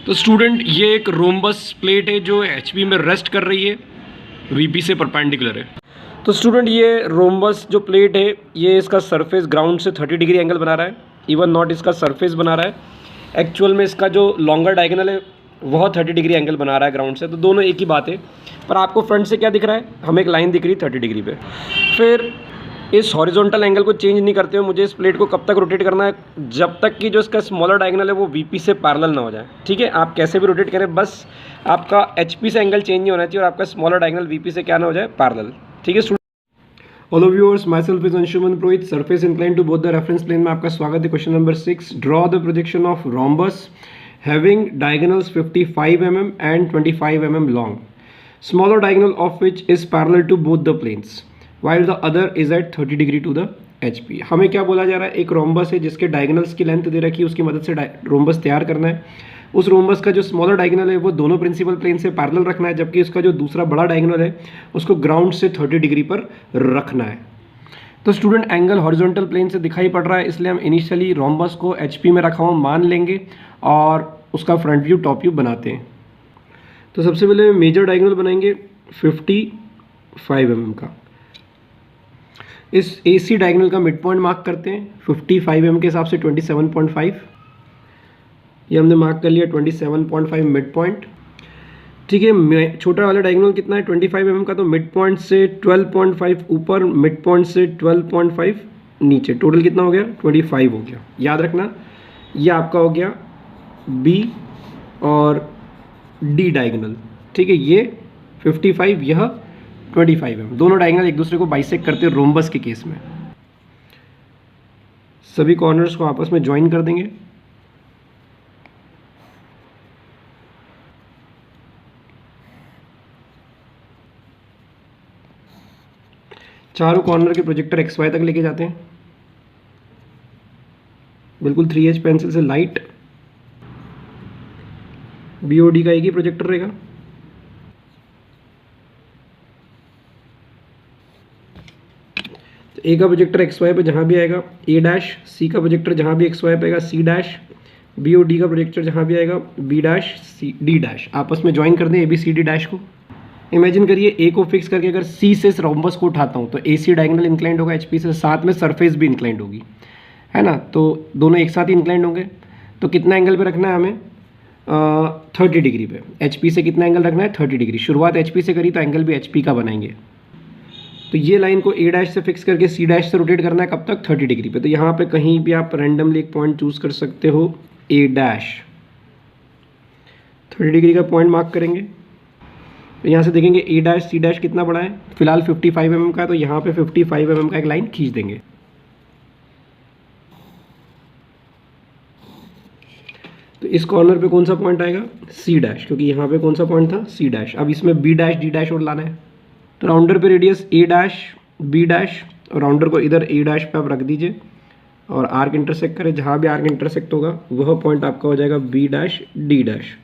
तो स्टूडेंट ये एक रोम्बस प्लेट है जो एचपी में रेस्ट कर रही है, वीपी से परपेंडिकुलर है। तो स्टूडेंट ये रोम्बस जो प्लेट है ये इसका सरफेस ग्राउंड से 30 डिग्री एंगल बना रहा है, इवन नॉट इसका सरफेस बना रहा है। एक्चुअल में इसका जो लॉन्गर डायगोनल है वह 30 डिग्री एंगल बना रहा है ग्राउंड से, तो दोनों एक ही बात है। पर आपको फ्रंट से क्या दिख रहा है, हमें एक लाइन दिख रही है 30 डिग्री पे। फिर इस हॉरिजॉन्टल एंगल को चेंज नहीं करते हुए मुझे इस प्लेट को कब तक रोटेट करना है, जब तक कि जो इसका स्मॉलर डायगोनल है वो वीपी से पैरेलल ना हो जाए। ठीक है, आप कैसे भी रोटेट करें, बस आपका एचपी से एंगल चेंज नहीं होना चाहिए और आपका स्मॉलर डायगोनल वीपी से क्या ना हो जाए, पैरेलल। ठीक है all of viewers, myself is Anshuman Purohit, surface inclined to both the reference plane में आपका स्वागत है। Question number 6, draw the projection of rhombus having diagonals 55 mm and 25 mm long, smaller diagonal of which is parallel to both the planes while the other is at 30 degree to the HP। हमें क्या बोला जा रहा है, एक rhombus है जिसके diagonals की लेंथ दे रखी है, उसकी मदद से रोम्बस तैयार करना है। उस रोम्बस का जो स्मॉलर डायगोनल है वो दोनों प्रिंसिपल प्लेन से पैरेलल रखना है, जबकि उसका जो दूसरा बड़ा डायगोनल है उसको ग्राउंड से 30 डिग्री पर रखना है। तो स्टूडेंट एंगल हॉरिजॉन्टल प्लेन से दिखाई पड़ रहा है, इसलिए हम इनिशियली रोम्बस को एचपी में रखा हुआ मान लेंगे और उसका फ्रंट व्यू टॉप व्यू बनाते हैं। तो सबसे पहले मेजर डायगोनल बनाएंगे 55 mm का। इस एसी डायगोनल का मिड पॉइंट मार्क करते हैं 55 mm के हिसाब से 27.5, ये हमने मार्क कर लिया 27.5 मिड पॉइंट। ठीक है, छोटा वाला डायगोनल कितना है 25 mm का, तो मिड पॉइंट से 12.5 ऊपर, मिड पॉइंट से 12.5 नीचे, टोटल कितना हो गया 25 हो गया। याद रखना ये आपका हो गया बी और डी डायगोनल। ठीक है, ये 55, यह 25 mm, दोनों डायगोनल एक दूसरे को बाइसेक्ट करते हैं रोम्बस के केस में। सभी कॉर्नर्स को आपस में ज्वाइन कर देंगे। चारों कॉर्नर के प्रोजेक्टर XY तक लेके जाते हैं, बिल्कुल 3H पेंसिल से लाइट। BOD का एक ही प्रोजेक्टर रहेगा। तो A का प्रोजेक्टर XY पे जहां भी आएगा A डैश, C का प्रोजेक्टर जहां भी XY पे आएगा C डैश, BOD का प्रोजेक्टर जहां भी आएगा B dash C D dash, आपस में ज्वाइन कर दें ABCD डैश को। इमेजिन करिए A को फिक्स करके अगर C से इस रोम्बस को उठाता हूँ तो AC डायगोनल इंक्लाइंड होगा HP से, साथ में सरफेस भी इंक्लाइंड होगी, है ना। तो दोनों एक साथ ही इंक्लाइंड होंगे। तो कितना एंगल पे रखना है हमें 30 डिग्री पे। HP से कितना एंगल रखना है 30 डिग्री। शुरुआत HP से करी तो एंगल भी HP का बनाएंगे। तो ये लाइन को A डैश से फिक्स करके C डैश से रोटेट करना है कब तक 30 डिग्री पे। तो यहाँ पे कहीं भी आप रैंडमली एक पॉइंट चूज कर सकते हो, A डैश 30 डिग्री का पॉइंट मार्क करेंगे। तो यहाँ से देखेंगे A डैश C डैश कितना बड़ा है, फिलहाल 55 mm का है, तो यहाँ पे 55 mm का एक लाइन खींच देंगे। तो इस कॉर्नर पे कौन सा पॉइंट आएगा C डैश, क्योंकि यहाँ पे कौन सा पॉइंट था C डैश। अब इसमें B डैश D डैश और लाना है। तो राउंडर पे radius A dash B dash, और राउंडर को इधर A डैश पे आप रख दीजिए और आर्क इंटरसेक्ट करें, जहाँ भी आर्क इंटरसेक्ट होगा वह पॉइंट आपका हो जाएगा B डैश D डैश।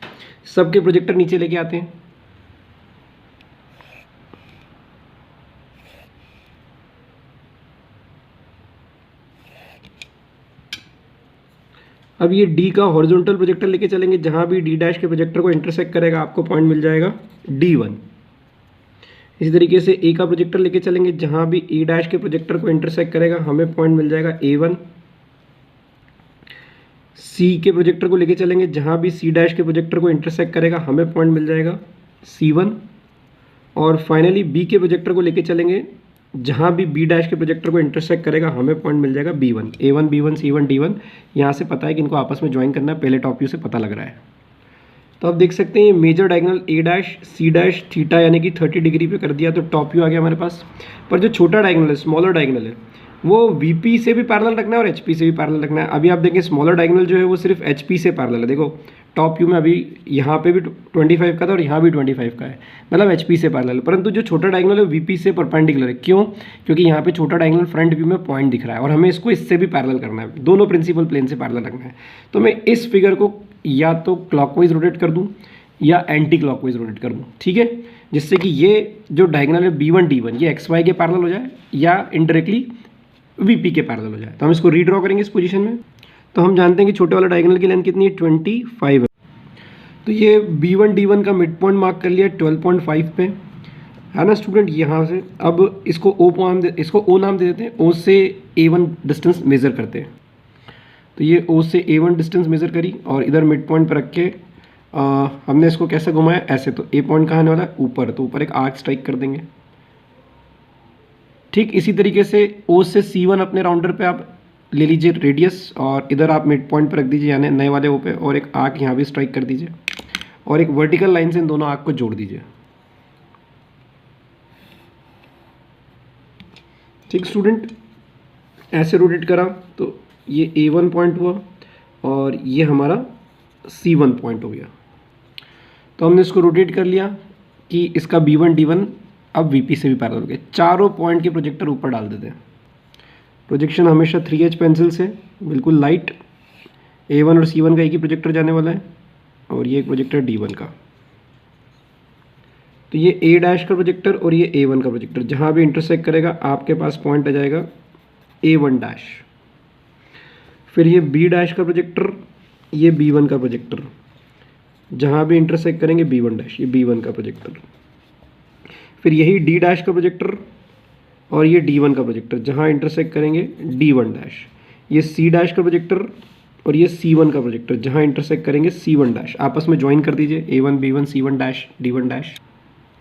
सबके प्रोजेक्टर नीचे लेके आते हैं। अब ये D का हॉरिजॉन्टल प्रोजेक्टर लेके चलेंगे, जहाँ भी D डैश के प्रोजेक्टर को इंटरसेक्ट करेगा आपको पॉइंट मिल जाएगा D1। इसी तरीके से A का प्रोजेक्टर लेके चलेंगे, जहाँ भी A डैश के प्रोजेक्टर को इंटरसेक्ट करेगा हमें पॉइंट मिल जाएगा A1। C के प्रोजेक्टर को लेके चलेंगे, जहाँ भी C डैश के प्रोजेक्टर को इंटरसेक्ट करेगा हमें पॉइंट मिल जाएगा C1। और फाइनली B के प्रोजेक्टर को लेके चलेंगे, जहाँ भी B डैश के प्रोजेक्टर को इंटरसेक्ट करेगा हमें पॉइंट मिल जाएगा B1। A1 B1 C1 D1, यहाँ से पता है कि इनको आपस में ज्वाइन करना है, पहले टॉप व्यू से पता लग रहा है। तो आप देख सकते हैं ये major diagonal A dash C dash theta यानी कि 30 डिग्री पे कर दिया, तो टॉप व्यू आ गया हमारे पास। पर जो छोटा डायगोनल है, स्मॉलर डायगोनल है, वो VP से भी पैरेलल रखना है और HP से भी पैरेलल रखना है। अभी आप देखें स्मॉलर डायगोनल जो है वो सिर्फ HP से पैरेलल है। देखो टॉप व्यू में अभी यहाँ पे भी 25 का था और यहाँ भी 25 का है, मतलब HP से पैरेलल। परंतु जो छोटा डायगोनल है VP से परपेंडिकुलर है। क्यों? क्योंकि यहाँ पे छोटा डायगोनल फ्रंट व्यू में पॉइंट दिख रहा है और हमें इसको इससे भी पैरेलल करना है, दोनों प्रिंसिपल प्लेन से पैरेलल रखना है। तो मैं इस फिगर को या तो क्लॉकवाइज रोटेट कर दूँ या एंटी क्लॉकवाइज रोटेट कर दूँ, ठीक है, जिससे कि ये जो डायगोनल है B1 D1 ये XY के पैरेलल हो जाए या इनडायरेक्टली VP के पैरेलल हो जाए। तो हम इसको रीड्रॉ करेंगे इस पोजीशन में। तो हम जानते हैं कि छोटे वाला डायगोनल की लेंथ कितनी है 25 है। तो ये B1D1 का मिड पॉइंट मार्क कर लिया 12.5 पे, है ना स्टूडेंट। यहाँ से अब इसको O नाम दे देते हैं। O से A1 डिस्टेंस मेज़र करते हैं। तो ये O से A1 डिस्टेंस मेज़र करी और इधर मिड पॉइंट पर रख के हमने इसको कैसे घुमाया, ऐसे। तो A पॉइंट कहाँ आने वाला है, ऊपर, तो ऊपर एक आर्क स्ट्राइक कर देंगे। ठीक इसी तरीके से O से C1 अपने राउंडर पे आप ले लीजिए रेडियस, और इधर आप मिड पॉइंट पर रख दीजिए यानी नए वाले O पे, और एक आर्क यहाँ भी स्ट्राइक कर दीजिए और एक वर्टिकल लाइन से इन दोनों आर्क को जोड़ दीजिए। ठीक स्टूडेंट, ऐसे रोटेट करा तो ये A1 पॉइंट हुआ और ये हमारा C1 पॉइंट हो गया। तो हमने इसको रोटेट कर लिया कि इसका B1D1 अब VP से भी पैरेलल हो गया। चारों पॉइंट के प्रोजेक्टर ऊपर डाल देते हैं। प्रोजेक्शन हमेशा 3H पेंसिल से बिल्कुल लाइट। A1 और C1 का एक ही प्रोजेक्टर जाने वाला है और ये एक प्रोजेक्टर D1 का। तो ये A डैश का प्रोजेक्टर और ये A1 का प्रोजेक्टर, जहाँ भी इंटरसेक्ट करेगा आपके पास पॉइंट आ जाएगा A1 डैश। फिर ये B डैश का प्रोजेक्टर, ये B1 का प्रोजेक्टर, जहाँ भी इंटरसेक्ट करेंगे B1 डैश, ये B1 का प्रोजेक्टर। फिर यही D डैश का प्रोजेक्टर और ये D1 का प्रोजेक्टर, जहाँ इंटरसेक्ट करेंगे D1 डैश। ये C डैश का प्रोजेक्टर और ये C1 का प्रोजेक्टर, जहाँ इंटरसेक्ट करेंगे C1 डैश। आपस में ज्वाइन कर दीजिए A1 B1 C1 dash D1 dash.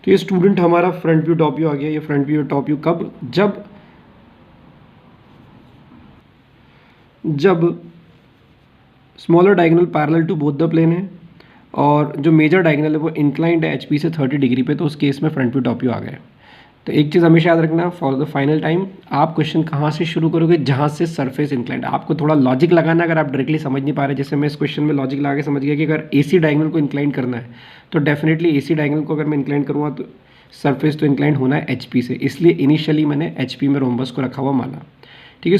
तो ये स्टूडेंट हमारा फ्रंट व्यू टॉप व्यू आ गया। ये फ्रंट व्यू टॉप व्यू कब, जब smaller diagonal parallel to both the plane है और जो मेजर डायगोनल है वो इंक्लाइंड है HP से 30 डिग्री पे, तो उस केस में फ्रंट व्यू टॉप व्यू आ गया। तो एक चीज़ हमेशा याद रखना, फॉर द फाइनल टाइम आप क्वेश्चन कहाँ से शुरू करोगे, जहाँ से सरफेस इंक्लाइंड। आपको थोड़ा लॉजिक लगाना, अगर आप डायरेक्टली समझ नहीं पा रहे, जैसे मैं इस क्वेश्चन में लॉजिक लगा के समझ गया कि अगर AC डायगोनल को इंक्लाइन करना है तो डेफिनेटली AC डायगोनल को अगर मैं इंक्लाइन करूँगा तो सरफेस तो इंक्लाइन होना है HP से, इसलिए इनिशियली मैंने HP में रोम्बस को रखा हुआ माना। ठीक है।